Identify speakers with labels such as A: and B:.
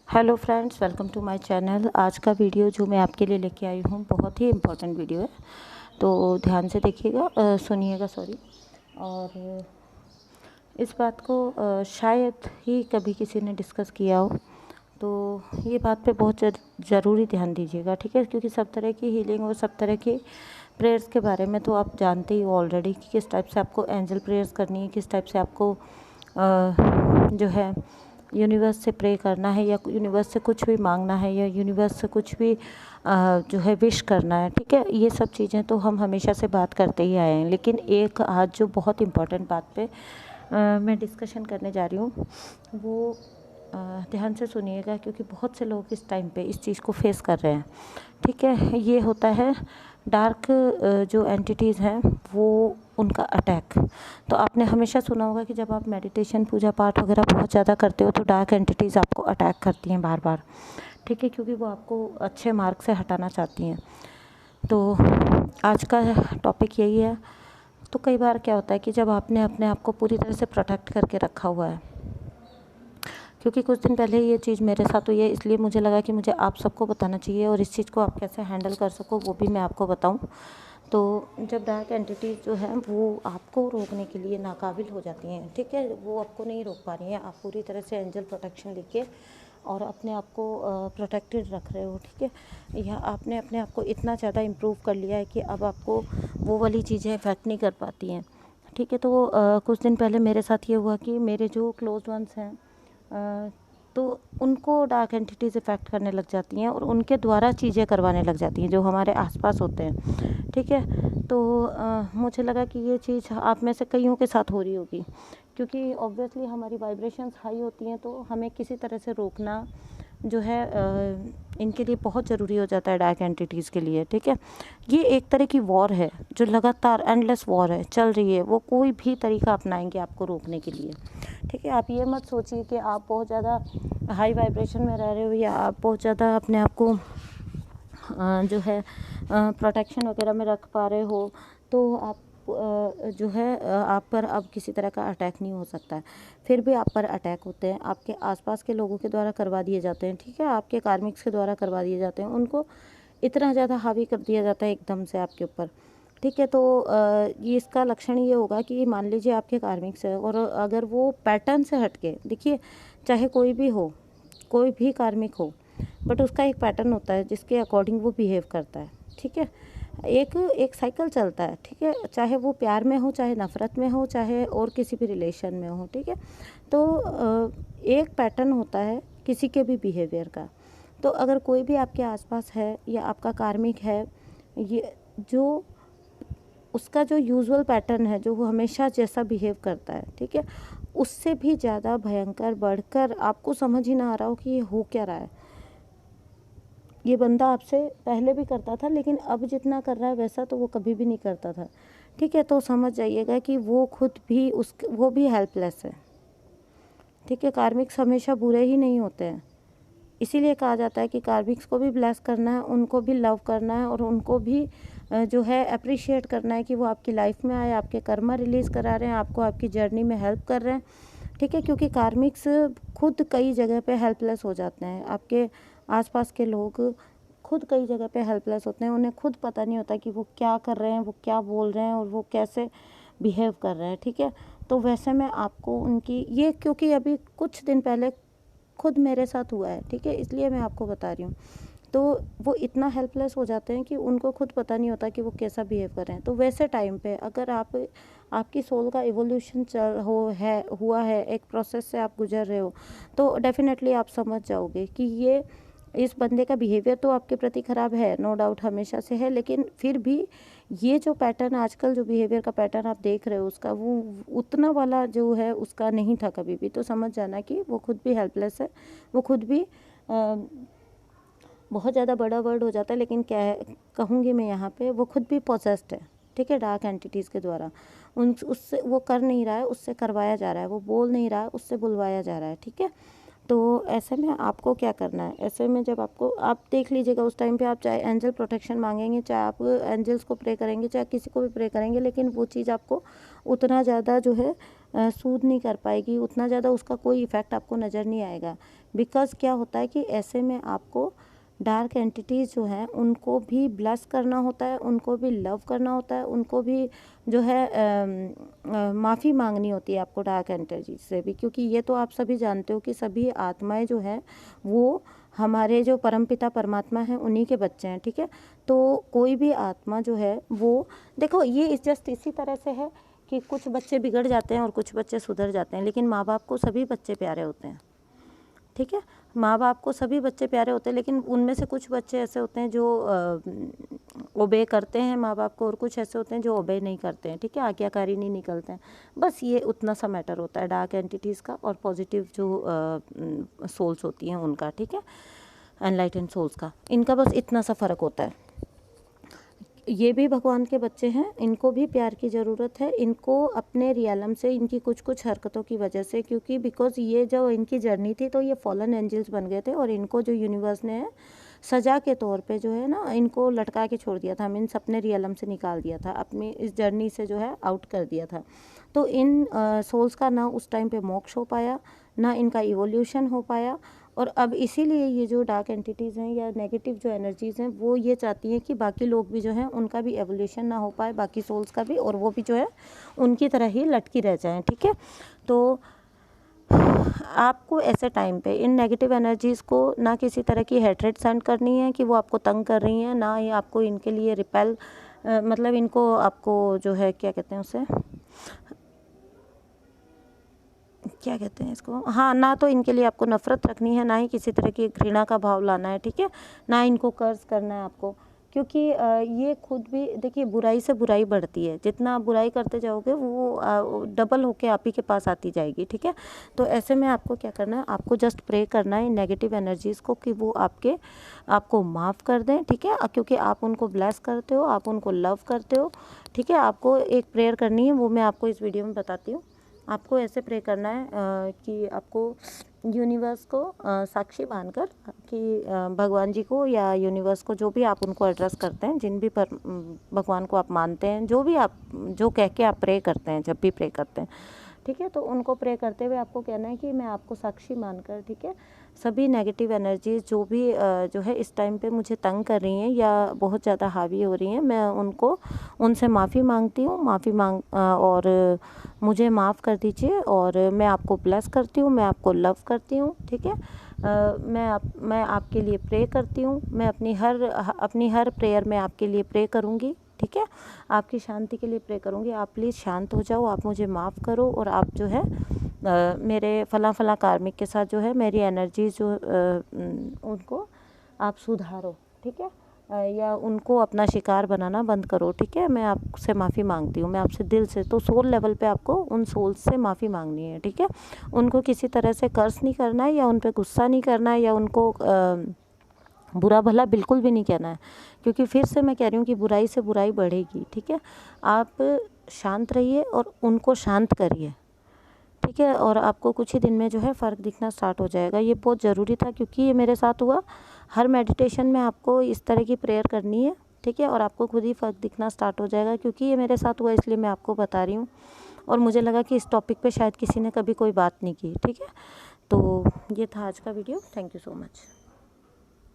A: Hello friends, welcome to my channel. आज का video जो मैं आपके लिए लेके आई हूँ बहुत ही इम्पोर्टेंट वीडियो है, तो ध्यान से देखिएगा, सुनिएगा सॉरी। और इस बात को शायद ही कभी किसी ने डिस्कस किया हो, तो ये बात पे बहुत ज़रूरी ध्यान दीजिएगा, ठीक है। क्योंकि सब तरह की हीलिंग और सब तरह की प्रेयर्स के बारे में तो आप जानते ही हो ऑलरेडी कि किस टाइप से आपको एंजल प्रेयर्स करनी है, किस टाइप से आपको जो है यूनिवर्स से प्रे करना है, या यूनिवर्स से कुछ भी मांगना है, या यूनिवर्स से कुछ भी जो है विश करना है, ठीक है। ये सब चीज़ें तो हम हमेशा से बात करते ही आए हैं, लेकिन एक आज जो बहुत इम्पोर्टेंट बात पे मैं डिस्कशन करने जा रही हूँ वो ध्यान से सुनिएगा, क्योंकि बहुत से लोग इस टाइम पे इस चीज़ को फेस कर रहे हैं, ठीक है। ये होता है डार्क जो एंटिटीज़ हैं वो उनका अटैक। तो आपने हमेशा सुना होगा कि जब आप मेडिटेशन पूजा पाठ वगैरह बहुत ज़्यादा करते हो तो डार्क एंटिटीज़ आपको अटैक करती हैं बार बार, ठीक है, क्योंकि वो आपको अच्छे मार्ग से हटाना चाहती हैं। तो आज का टॉपिक यही है। तो कई बार क्या होता है कि जब आपने अपने आप को पूरी तरह से प्रोटेक्ट करके रखा हुआ है, क्योंकि कुछ दिन पहले ये चीज़ मेरे साथ हुई है, इसलिए मुझे लगा कि मुझे आप सबको बताना चाहिए, और इस चीज़ को आप कैसे हैंडल कर सको वो भी मैं आपको बताऊं। तो जब डार्क एंटिटीज़ जो हैं वो आपको रोकने के लिए नाकाबिल हो जाती हैं, ठीक है, वो आपको नहीं रोक पा रही हैं, आप पूरी तरह से एंजल प्रोटेक्शन लेके और अपने आप को प्रोटेक्टेड रख रहे हो, ठीक है। या आपने अपने आप को इतना ज़्यादा इम्प्रूव कर लिया है कि अब आपको वो वाली चीज़ें इफ़ेक्ट नहीं कर पाती हैं, ठीक है। तो कुछ दिन पहले मेरे साथ ये हुआ कि मेरे जो क्लोज वंस हैं तो उनको डार्क एंटिटीज़ इफ़ेक्ट करने लग जाती हैं और उनके द्वारा चीज़ें करवाने लग जाती हैं जो हमारे आसपास होते हैं, ठीक है। तो मुझे लगा कि ये चीज़ आप में से कईयों के साथ हो रही होगी, क्योंकि ऑब्वियसली हमारी वाइब्रेशंस हाई होती हैं, तो हमें किसी तरह से रोकना जो है इनके लिए बहुत ज़रूरी हो जाता है, डार्क एंटिटीज़ के लिए, ठीक है। ये एक तरह की वॉर है जो लगातार एंडलेस वॉर है, चल रही है। वो कोई भी तरीका अपनाएंगे आपको रोकने के लिए, ठीक है। आप ये मत सोचिए कि आप बहुत ज़्यादा हाई वाइब्रेशन में रह रहे हो, या आप बहुत ज़्यादा अपने आप को जो है प्रोटेक्शन वगैरह में रख पा रहे हो, तो आप जो है आप पर अब किसी तरह का अटैक नहीं हो सकता है। फिर भी आप पर अटैक होते हैं, आपके आसपास के लोगों के द्वारा करवा दिए जाते हैं, ठीक है, आपके कार्मिक्स के द्वारा करवा दिए जाते हैं। उनको इतना ज़्यादा हावी कर दिया जाता है एकदम से आपके ऊपर, ठीक है। तो ये इसका लक्षण ये होगा कि मान लीजिए आपके कार्मिक्स है, और अगर वो पैटर्न से हटके, देखिए चाहे कोई भी हो, कोई भी कार्मिक हो, बट उसका एक पैटर्न होता है जिसके अकॉर्डिंग वो बिहेव करता है, ठीक है। एक एक साइकिल चलता है, ठीक है, चाहे वो प्यार में हो, चाहे नफ़रत में हो, चाहे और किसी भी रिलेशन में हो, ठीक है। तो एक पैटर्न होता है किसी के भी बिहेवियर का। तो अगर कोई भी आपके आसपास है या आपका कार्मिक है, ये जो उसका जो यूजुअल पैटर्न है, जो वो हमेशा जैसा बिहेव करता है, ठीक है, उससे भी ज़्यादा भयंकर बढ़कर आपको समझ ही ना आ रहा हो कि ये हो क्या रहा है। ये बंदा आपसे पहले भी करता था, लेकिन अब जितना कर रहा है वैसा तो वो कभी भी नहीं करता था, ठीक है। तो समझ जाइएगा कि वो खुद भी वो भी हेल्पलेस है, ठीक है। कार्मिक्स हमेशा बुरे ही नहीं होते हैं, इसीलिए कहा जाता है कि कार्मिक्स को भी ब्लेस करना है, उनको भी लव करना है, और उनको भी जो है अप्रिशिएट करना है कि वो आपकी लाइफ में आए, आपके कर्मा रिलीज़ करा रहे हैं, आपको आपकी जर्नी में हेल्प कर रहे हैं, ठीक है। क्योंकि कार्मिक्स खुद कई जगह पे हेल्पलेस हो जाते हैं, आपके आसपास के लोग खुद कई जगह पे हेल्पलेस होते हैं, उन्हें खुद पता नहीं होता कि वो क्या कर रहे हैं, वो क्या बोल रहे हैं, और वो कैसे बिहेव कर रहे हैं, ठीक है। तो वैसे में आपको उनकी ये, क्योंकि अभी कुछ दिन पहले खुद मेरे साथ हुआ है, ठीक है, इसलिए मैं आपको बता रही हूँ। तो वो इतना हेल्पलेस हो जाते हैं कि उनको खुद पता नहीं होता कि वो कैसा बिहेव कर रहे हैं। तो वैसे टाइम पे अगर आपकी सोल का इवोल्यूशन हुआ है, एक प्रोसेस से आप गुजर रहे हो, तो डेफिनेटली आप समझ जाओगे कि ये इस बंदे का बिहेवियर तो आपके प्रति ख़राब है, नो डाउट हमेशा से है, लेकिन फिर भी ये जो पैटर्न आजकल, जो बिहेवियर का पैटर्न आप देख रहे हो, उसका वो उतना वाला जो है उसका नहीं था कभी भी। तो समझ जाना कि वो खुद भी हेल्पलेस है, वो खुद भी बहुत ज़्यादा बड़ा वर्ड हो जाता है, लेकिन क्या है कहूँगी मैं यहाँ पे, वो खुद भी पोसेस्ड है, ठीक है, डार्क एंटिटीज़ के द्वारा। उससे वो कर नहीं रहा है, उससे करवाया जा रहा है, वो बोल नहीं रहा है, उससे बुलवाया जा रहा है, ठीक है। तो ऐसे में आपको क्या करना है, ऐसे में जब आप देख लीजिएगा उस टाइम पे, आप चाहे एंजल प्रोटेक्शन मांगेंगे, चाहे आप एंजल्स को प्रे करेंगे, चाहे किसी को भी प्रे करेंगे, लेकिन वो चीज़ आपको उतना ज़्यादा जो है सूद नहीं कर पाएगी, उतना ज़्यादा उसका कोई इफ़ेक्ट आपको नज़र नहीं आएगा। बिकॉज़ क्या होता है कि ऐसे में आपको डार्क एंटिटीज़ जो हैं उनको भी ब्लेस करना होता है, उनको भी लव करना होता है, उनको भी जो है माफ़ी मांगनी होती है आपको डार्क एंटिटीज़ से भी, क्योंकि ये तो आप सभी जानते हो कि सभी आत्माएं जो हैं वो हमारे जो परमपिता परमात्मा हैं उन्हीं के बच्चे हैं, ठीक है। तो कोई भी आत्मा जो है वो, देखो ये जस्ट इसी तरह से है कि कुछ बच्चे बिगड़ जाते हैं और कुछ बच्चे सुधर जाते हैं, लेकिन माँ बाप को सभी बच्चे प्यारे होते हैं, ठीक है। माँ बाप को सभी बच्चे प्यारे होते हैं, लेकिन उनमें से कुछ बच्चे ऐसे होते हैं जो ओबे करते हैं माँ बाप को, और कुछ ऐसे होते हैं जो ओबे नहीं करते हैं, ठीक है, आज्ञाकारी नहीं निकलते हैं। बस ये उतना सा मैटर होता है डार्क एंटिटीज़ का और पॉजिटिव जो सोल्स होती हैं उनका, ठीक है, एनलाइटेंड सोल्स का, इनका बस इतना सा फ़र्क होता है। ये भी भगवान के बच्चे हैं, इनको भी प्यार की ज़रूरत है, इनको अपने रियलम से इनकी कुछ कुछ हरकतों की वजह से, क्योंकि बिकॉज़ ये जो इनकी जर्नी थी तो ये फॉलन एंजल्स बन गए थे और इनको जो यूनिवर्स ने सज़ा के तौर पे जो है ना इनको लटका के छोड़ दिया था, मीन्स अपने रियलम से निकाल दिया था, अपनी इस जर्नी से जो है आउट कर दिया था। तो इन सोल्स का ना उस टाइम पे मोक्ष हो पाया, ना इनका इवोल्यूशन हो पाया, और अब इसीलिए ये जो डार्क एंटिटीज़ हैं या नेगेटिव जो एनर्जीज़ हैं वो ये चाहती हैं कि बाकी लोग भी जो हैं उनका भी एवोल्यूशन ना हो पाए, बाकी सोल्स का भी, और वो भी जो है उनकी तरह ही लटकी रह जाएं, ठीक है। तो आपको ऐसे टाइम पे इन नेगेटिव एनर्जीज़ को ना किसी तरह की हेट्रेड सेंड करनी है कि वो आपको तंग कर रही हैं, ना ही आपको इनके लिए रिपेल मतलब इनको आपको जो है क्या कहते हैं उसे, क्या कहते हैं इसको, हाँ, ना तो इनके लिए आपको नफ़रत रखनी है, ना ही किसी तरह की घृणा का भाव लाना है, ठीक है, ना इनको कर्ज करना है आपको, क्योंकि ये खुद भी देखिए बुराई से बुराई बढ़ती है, जितना आप बुराई करते जाओगे वो डबल होके आप ही के पास आती जाएगी, ठीक है। तो ऐसे में आपको क्या करना है, आपको जस्ट प्रे करना है नेगेटिव एनर्जीज़ को कि वो आपको माफ़ कर दें, ठीक है, क्योंकि आप उनको ब्लेस करते हो, आप उनको लव करते हो, ठीक है। आपको एक प्रेयर करनी है, वो मैं आपको इस वीडियो में बताती हूँ। आपको ऐसे प्रे करना है कि आपको यूनिवर्स को साक्षी मानकर कि भगवान जी को या यूनिवर्स को, जो भी आप उनको एड्रेस करते हैं, जिन भी भगवान को आप मानते हैं, जो भी आप जो कह के आप प्रे करते हैं, जब भी प्रे करते हैं, ठीक है, तो उनको प्रे करते हुए आपको कहना है कि मैं आपको साक्षी मानकर, ठीक है, सभी नेगेटिव एनर्जीज जो भी जो है इस टाइम पे मुझे तंग कर रही हैं या बहुत ज़्यादा हावी हो रही हैं, मैं उनसे माफ़ी मांगती हूँ, और मुझे माफ़ कर दीजिए, और मैं आपको ब्लेस करती हूँ, मैं आपको लव करती हूँ, ठीक है। मैं आपके लिए प्रे करती हूँ, मैं अपनी हर प्रेयर में आपके लिए प्रे करूँगी, ठीक है, आपकी शांति के लिए प्रे करूँगी। आप प्लीज़ शांत हो जाओ, आप मुझे माफ़ करो, और आप जो है मेरे फला कार्मिक के साथ जो है मेरी एनर्जी जो उनको आप सुधारो, ठीक है, या उनको अपना शिकार बनाना बंद करो, ठीक है। मैं आपसे माफ़ी मांगती हूँ, मैं आपसे दिल से, तो सोल लेवल पे आपको उन सोल्स से माफ़ी मांगनी है, ठीक है। उनको किसी तरह से कर्स नहीं करना है, या उन पर गुस्सा नहीं करना है, या उनको बुरा भला बिल्कुल भी नहीं कहना है, क्योंकि फिर से मैं कह रही हूँ कि बुराई से बुराई बढ़ेगी, ठीक है। आप शांत रहिए और उनको शांत करिए, ठीक है, और आपको कुछ ही दिन में जो है फ़र्क दिखना स्टार्ट हो जाएगा। ये बहुत ज़रूरी था, क्योंकि ये मेरे साथ हुआ। हर मेडिटेशन में आपको इस तरह की प्रेयर करनी है, ठीक है, और आपको खुद ही फ़र्क दिखना स्टार्ट हो जाएगा, क्योंकि ये मेरे साथ हुआ, इसलिए मैं आपको बता रही हूँ। और मुझे लगा कि इस टॉपिक पे शायद किसी ने कभी कोई बात नहीं की, ठीक है। तो ये था आज का video. Thank you so much.